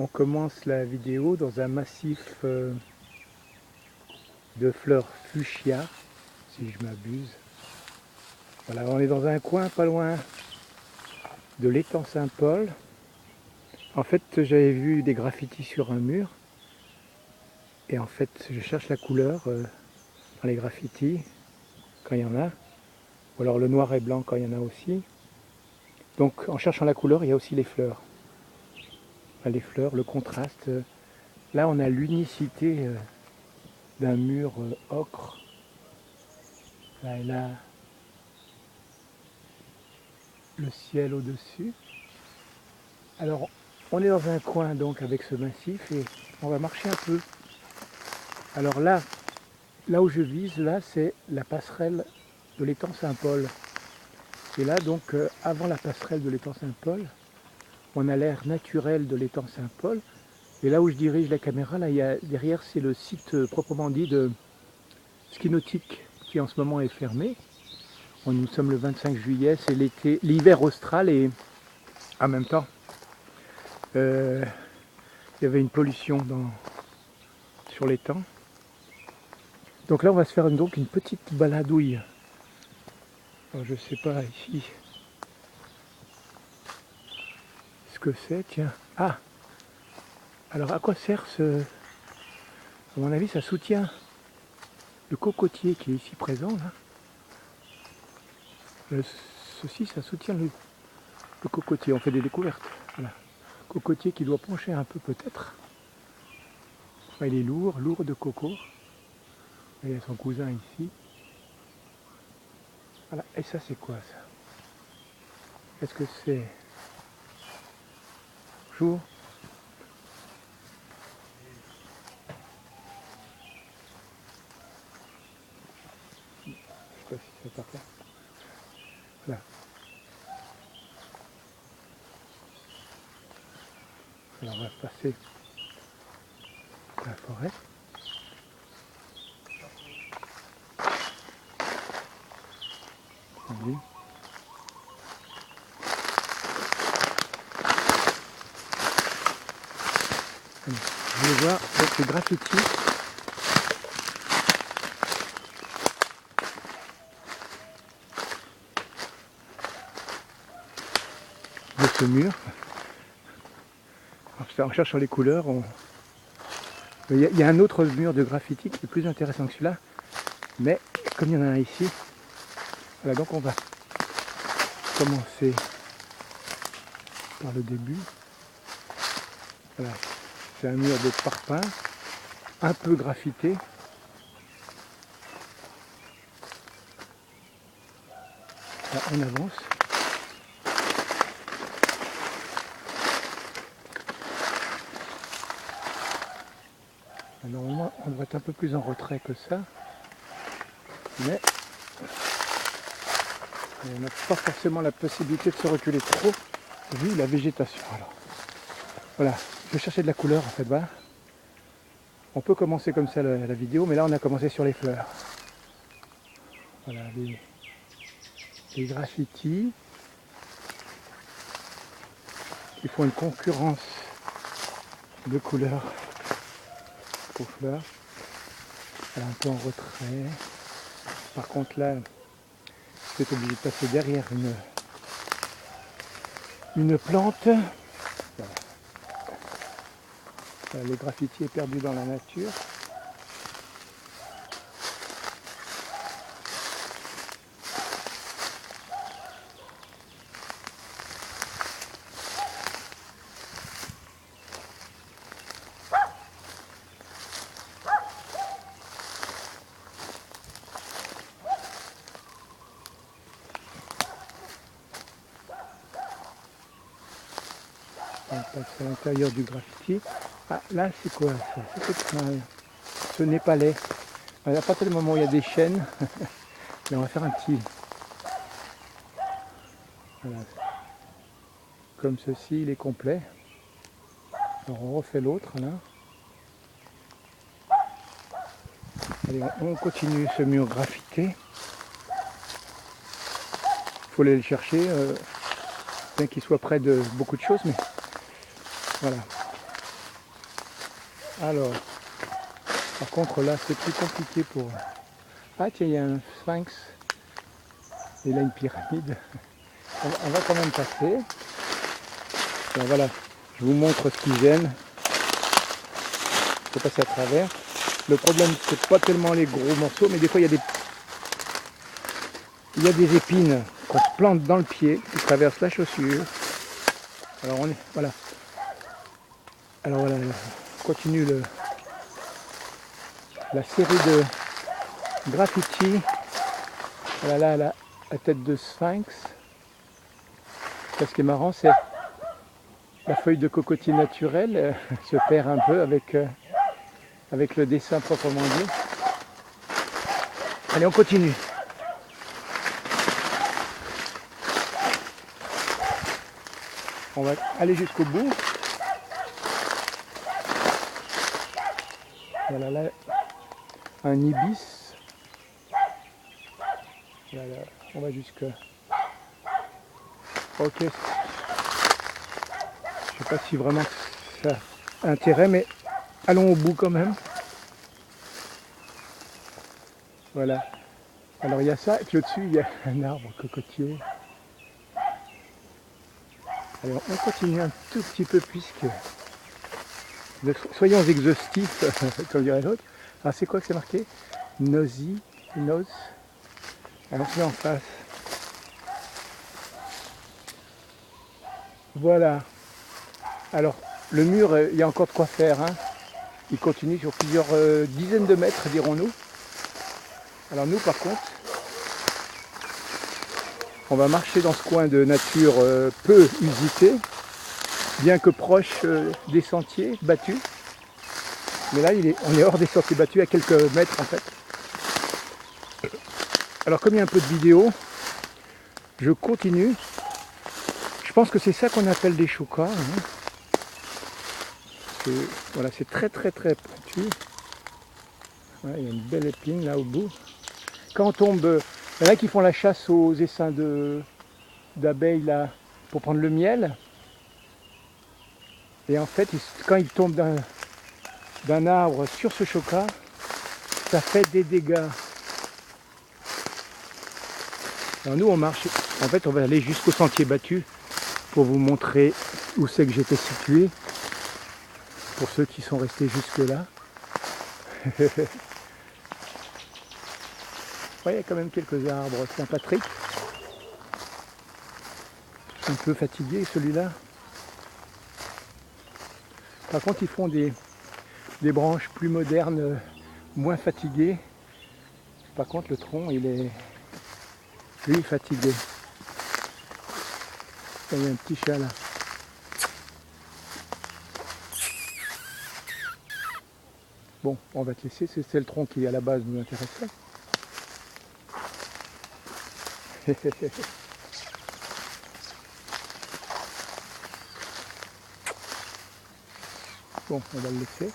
On commence la vidéo dans un massif de fleurs fuchsia, si je m'abuse. Voilà, on est dans un coin pas loin de l'étang Saint-Paul. En fait, j'avais vu des graffitis sur un mur. Et en fait, je cherche la couleur dans les graffitis, quand il y en a. Ou alors le noir et blanc quand il y en a aussi. Donc en cherchant la couleur, il y a aussi les fleurs. Les fleurs, le contraste. Là, on a l'unicité d'un mur ocre. Là et là, le ciel au-dessus. Alors, on est dans un coin donc avec ce massif et on va marcher un peu. Alors là où je vise, là, c'est la passerelle de l'étang Saint-Paul. Et là, donc, avant la passerelle de l'étang Saint-Paul, on a l'air naturel de l'étang Saint-Paul. Et là où je dirige la caméra, là, derrière, c'est le site proprement dit de ski nautique qui en ce moment est fermé. Nous sommes le 25 juillet, c'est l'hiver austral et en même temps, il y avait une pollution sur l'étang. Donc là, on va se faire donc une petite baladouille. Alors, je sais pas ici ce que c'est, tiens. Ah! Alors à quoi sert ce... À mon avis, ça soutient le cocotier qui est ici présent, là. Ceci, ça soutient le cocotier. On fait des découvertes. Voilà. Cocotier qui doit pencher un peu peut-être. Enfin, il est lourd de coco. Et il y a son cousin ici. Voilà. Et ça, c'est quoi ça? Qu'est-ce que c'est? Bonjour. Je sais pas si c'est par là. Voilà. Alors on va passer la forêt. Oui. Je vais voir donc, le graffiti. De ce mur. Alors, en cherchant les couleurs, il y a un autre mur de graffiti qui est plus intéressant que celui-là. Mais comme il y en a un ici, voilà, donc on va commencer par le début. Voilà, c'est un mur de parpaing, un peu graffité. Là, on avance. Normalement, on devrait être un peu plus en retrait que ça, mais on n'a pas forcément la possibilité de se reculer trop vu la végétation. Alors, voilà, je vais chercher de la couleur en fait. Voilà. On peut commencer comme ça la vidéo, mais là on a commencé sur les fleurs. Voilà, les graffitis qui font une concurrence de couleurs aux fleurs. Un peu en retrait. Par contre là, je suis obligé de passer derrière une plante. Voilà. Le graffiti est perdu dans la nature. On passe à l'intérieur du graffiti. Ah, là c'est quoi ça? Ce népalais. À partir du moment où il y a des chênes, on va faire un petit... Voilà. Comme ceci, il est complet. Alors on refait l'autre là. Allez, on continue ce mur graffité. Il faut aller le chercher, bien qu'il soit près de beaucoup de choses, mais voilà. Alors, par contre là c'est plus compliqué pour... Ah tiens, il y a un sphinx. Et là une pyramide. On va quand même passer. Alors, voilà, je vous montre ce qui gêne. Je peux passer à travers. Le problème c'est pas tellement les gros morceaux, mais des fois il y a des épines qu'on se plante dans le pied, qui traversent la chaussure. Alors on est... Voilà. Alors voilà, on continue la série de graffiti. Voilà là, la tête de sphinx. Ça, ce qui est marrant, c'est la feuille de cocotier naturelle se perd un peu avec le dessin proprement dit. Allez, on continue. On va aller jusqu'au bout. Voilà là, un ibis. Voilà, on va jusque... Ok. Je sais pas si vraiment ça a intérêt, mais allons au bout quand même. Voilà. Alors il y a ça, et puis au-dessus il y a un arbre cocotier. Alors on continue un tout petit peu puisque... Soyons exhaustifs, comme dirait l'autre. Alors c'est quoi que c'est marqué? Nosy, nose. Alors on se met en face. Voilà. Alors le mur, il y a encore de quoi faire. Hein. Il continue sur plusieurs dizaines de mètres, dirons-nous. Alors nous par contre, on va marcher dans ce coin de nature peu usité, bien que proche des sentiers battus. Mais là, on est hors des sentiers battus, à quelques mètres en fait. Alors comme il y a un peu de vidéo, je continue. Je pense que c'est ça qu'on appelle des choucas. Hein. Voilà, c'est très très très pointu. Ouais, il y a une belle épine là au bout. Quand on tombe, il y en a qui font la chasse aux essaims d'abeilles là pour prendre le miel. Et en fait, quand ils tombent d'un arbre sur ce chouca, ça fait des dégâts. Alors nous on marche, en fait on va aller jusqu'au sentier battu pour vous montrer où c'est que j'étais situé, pour ceux qui sont restés jusque là. Ouais, il y a quand même quelques arbres sympathiques. Un peu fatigué celui-là. Par contre ils font des branches plus modernes, moins fatiguées. Par contre le tronc il est lui fatigué. Il y a un petit chat là. Bon, on va te laisser, c'est le tronc qui à la base nous intéressait. Bon, on va le laisser.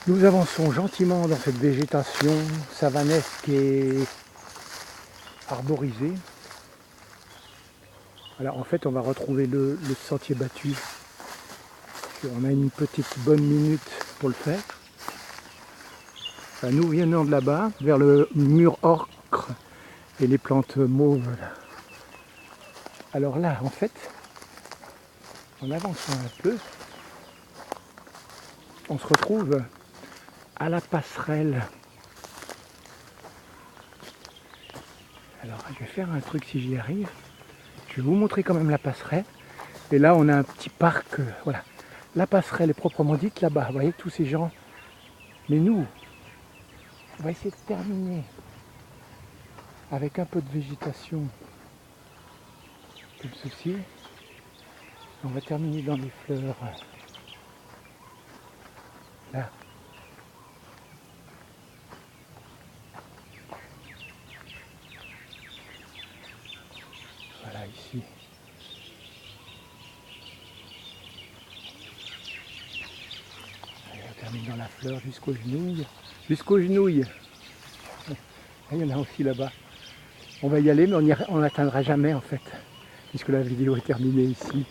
Nous avançons gentiment dans cette végétation savanesque et arborisée. Alors en fait on va retrouver le sentier battu. On a une petite bonne minute pour le faire. Enfin, nous venons de là-bas, vers le mur ocre et les plantes mauves. Là. Alors là, en fait, en avançant un peu, on se retrouve à la passerelle. Alors je vais faire un truc si j'y arrive. Je vais vous montrer quand même la passerelle. Et là on a un petit parc, voilà. La passerelle est proprement dite là-bas. Vous voyez tous ces gens. Mais nous, on va essayer de terminer avec un peu de végétation comme ceci. On va terminer dans les fleurs. Là. Voilà ici. Allez, on termine dans la fleur jusqu'aux genouilles. Jusqu'aux genouilles. Il y en a aussi là-bas. On va y aller, mais on n'atteindra jamais en fait, puisque la vidéo est terminée ici.